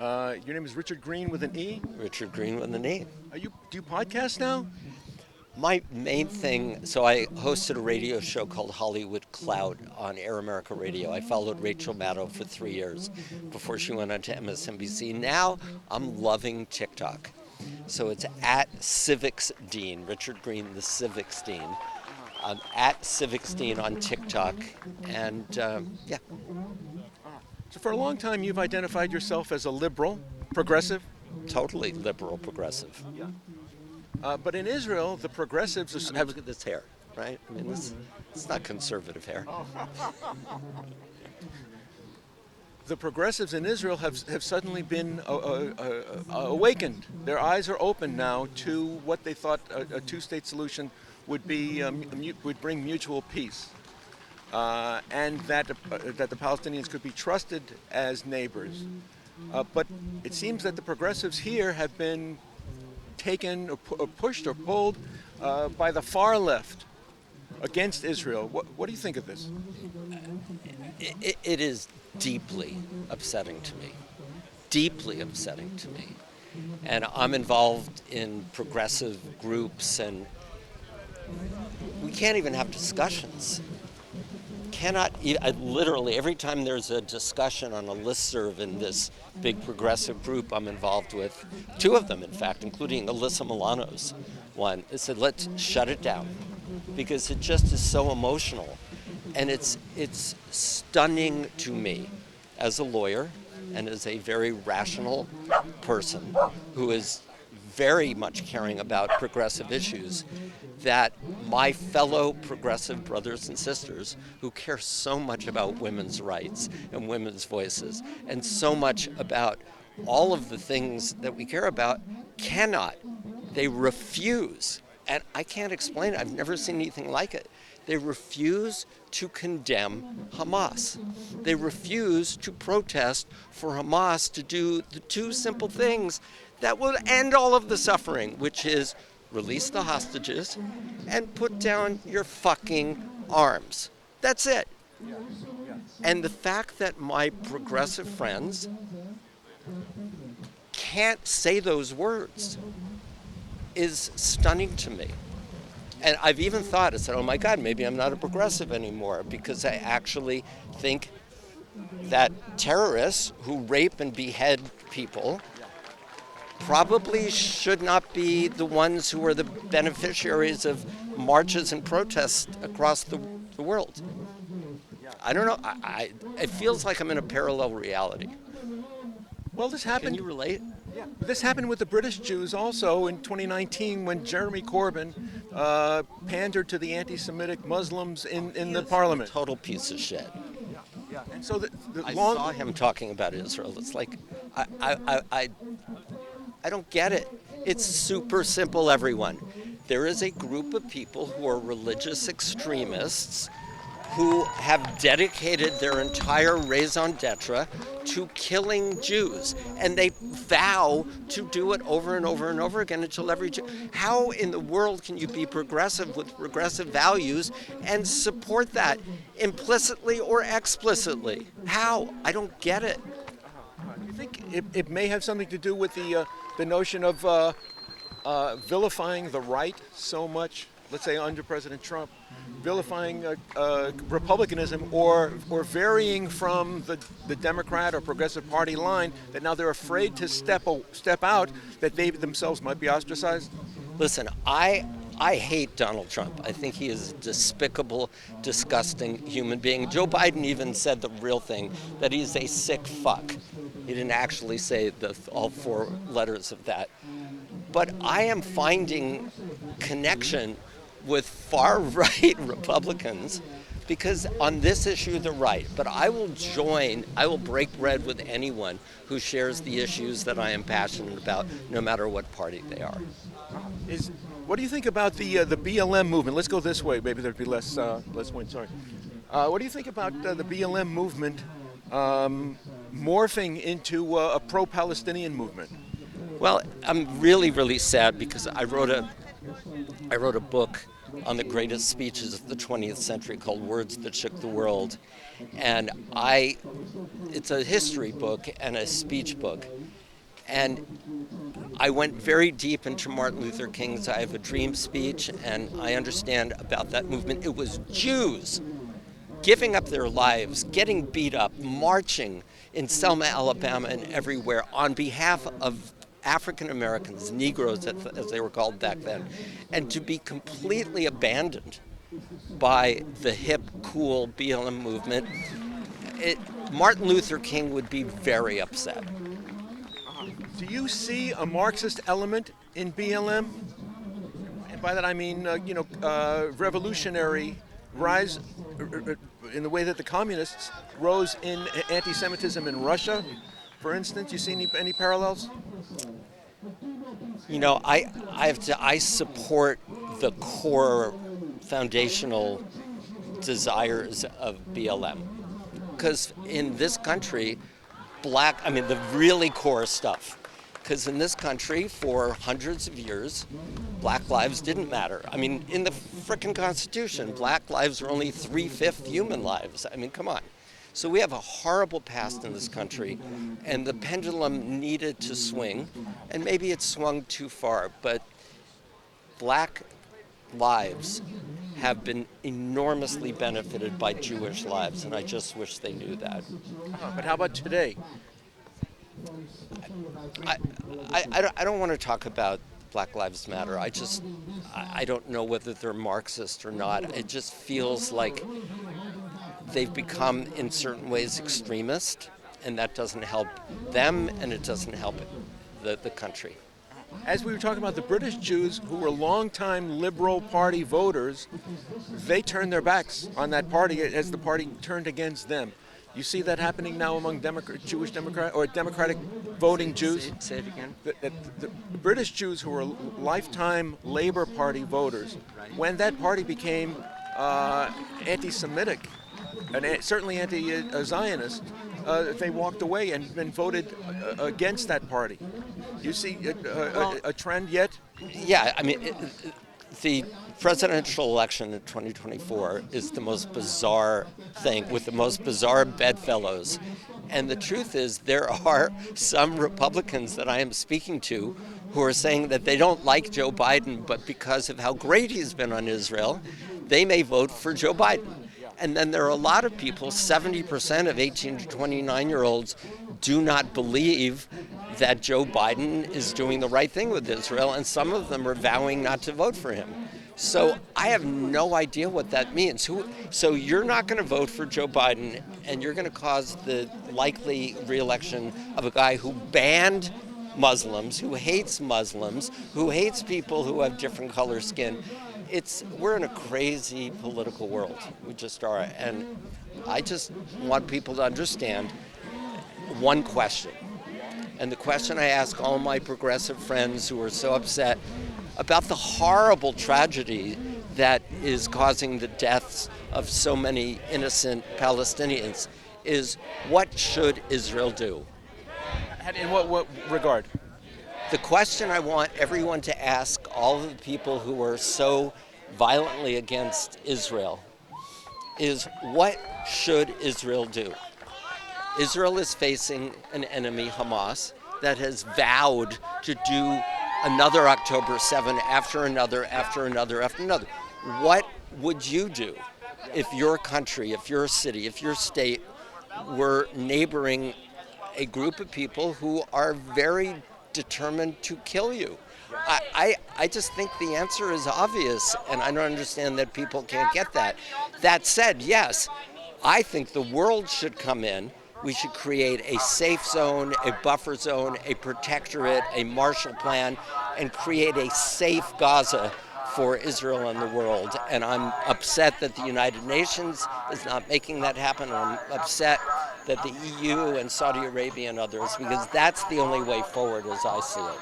Your name is Richard Greene with an E. Richard Greene with an E. Do you podcast now? My main thing, so I hosted a radio show called Hollywood Cloud on Air America Radio. I followed Rachel Maddow for 3 years before she went on to MSNBC. Now I'm loving TikTok. So it's at Civics Dean, Richard Greene, the Civics Dean. At Civics Dean on TikTok. And yeah. So for a long time, you've identified yourself as a liberal, progressive. Totally liberal, progressive. But in Israel, the progressives have... Look at this hair, right? I mean, it's not conservative hair. The progressives in Israel have suddenly been awakened. Their eyes are open now to what they thought a two-state solution would be, would bring mutual peace, and that the Palestinians could be trusted as neighbors. But it seems that the progressives here have been taken or pushed or pulled by the far left against Israel. What do you think of this? It is deeply upsetting to me. Deeply upsetting to me. And I'm involved in progressive groups, and we can't even have discussions. Literally, every time there's a discussion on a listserv in this big progressive group I'm involved with, two of them, in fact, including Alyssa Milano's one, it said, let's shut it down, because it just is so emotional. And it's stunning to me as a lawyer and as a very rational person who is very much caring about progressive issues, that my fellow progressive brothers and sisters who care so much about women's rights and women's voices and so much about all of the things that we care about they refuse, and I can't explain it, I've never seen anything like it. They refuse to condemn Hamas. They refuse to protest for Hamas to do the two simple things that will end all of the suffering, which is release the hostages and put down your fucking arms. That's it. And the fact that my progressive friends can't say those words is stunning to me. And I've even thought, I said, oh my God, maybe I'm not a progressive anymore, because I actually think that terrorists who rape and behead people probably should not be the ones who are the beneficiaries of marches and protests across the world. I don't know. It feels like I'm in a parallel reality. Well, this happened. Can you relate? Yeah. This happened with the British Jews also in 2019 when Jeremy Corbyn pandered to the anti-Semitic Muslims in the parliament. Total piece of shit. And so I saw him talking about Israel. It's like, I don't get it. It's super simple, everyone. There is a group of people who are religious extremists who have dedicated their entire raison d'etre to killing Jews. And they vow to do it over and over and over again until every Jew... How in the world can you be progressive with progressive values and support that implicitly or explicitly? How? I don't get it. Do you think it may have something to do with the notion of vilifying the right so much, let's say under President Trump, vilifying republicanism or varying from the Democrat or Progressive Party line, that now they're afraid to step out, that they themselves might be ostracized? Listen, I hate Donald Trump. I think he is a despicable, disgusting human being. Joe Biden even said the real thing, that he's a sick fuck. He didn't actually say all four letters of that. But I am finding connection with far-right Republicans, because on this issue they're right. But I will break bread with anyone who shares the issues that I am passionate about, no matter what party they are. What do you think about the BLM movement? Let's go this way. Maybe there'd be less wind. Sorry. What do you think about the BLM movement morphing into a pro-Palestinian movement? Well, I'm really, really sad, because I wrote a book on the greatest speeches of the 20th century called Words That Shook the World. And it's a history book and a speech book. And I went very deep into Martin Luther King's I Have a Dream speech, and I understand about that movement. It was Jews giving up their lives, getting beat up, marching in Selma, Alabama, and everywhere on behalf of African Americans, Negroes as they were called back then, and to be completely abandoned by the hip, cool BLM movement. Martin Luther King would be very upset. Do you see a Marxist element in BLM? And by that I mean, revolutionary rise in the way that the communists rose in anti-Semitism in Russia, for instance. You see any parallels? You know, I support the core foundational desires of BLM, because in this country, the really core stuff. Because in this country, for hundreds of years, black lives didn't matter. I mean, in the frickin' Constitution, black lives are only 3/5 human lives. I mean, come on. So we have a horrible past in this country, and the pendulum needed to swing, and maybe it swung too far, but black lives have been enormously benefited by Jewish lives, and I just wish they knew that. But how about today? I don't want to talk about Black Lives Matter. I don't know whether they're Marxist or not. It just feels like they've become, in certain ways, extremist, and that doesn't help them, and it doesn't help the country. As we were talking about the British Jews, who were longtime Liberal Party voters, they turned their backs on that party as the party turned against them. You see that happening now among Jewish Democrat or Democratic voting Jews? Say it again. The British Jews who were lifetime Labour Party voters, when that party became anti-Semitic and certainly anti-Zionist, they walked away and voted against that party. You see a trend yet? Yeah, I mean, the presidential election in 2024 is the most bizarre thing with the most bizarre bedfellows. And the truth is, there are some Republicans that I am speaking to who are saying that they don't like Joe Biden, but because of how great he's been on Israel, they may vote for Joe Biden. And then there are a lot of people, 70% of 18 to 29-year-olds do not believe that Joe Biden is doing the right thing with Israel, and some of them are vowing not to vote for him. So I have no idea what that means. So you're not going to vote for Joe Biden, and you're going to cause the likely re-election of a guy who banned Muslims, who hates people who have different color skin. We're in a crazy political world. We just are. And I just want people to understand one question. And the question I ask all my progressive friends who are so upset about the horrible tragedy that is causing the deaths of so many innocent Palestinians is, what should Israel do? In what regard? The question I want everyone to ask all of the people who are so violently against Israel is, what should Israel do? Israel is facing an enemy, Hamas, that has vowed to do another October 7 after another, after another, after another. What would you do if your country, if your city, if your state were neighboring a group of people who are very determined to kill you? I just think the answer is obvious, and I don't understand that people can't get that. That said, yes, I think the world should come in. We should create a safe zone, a buffer zone, a protectorate, a Marshall Plan, and create a safe Gaza for Israel and the world. And I'm upset that the United Nations is not making that happen. I'm upset that the EU and Saudi Arabia and others, because that's the only way forward as I see it.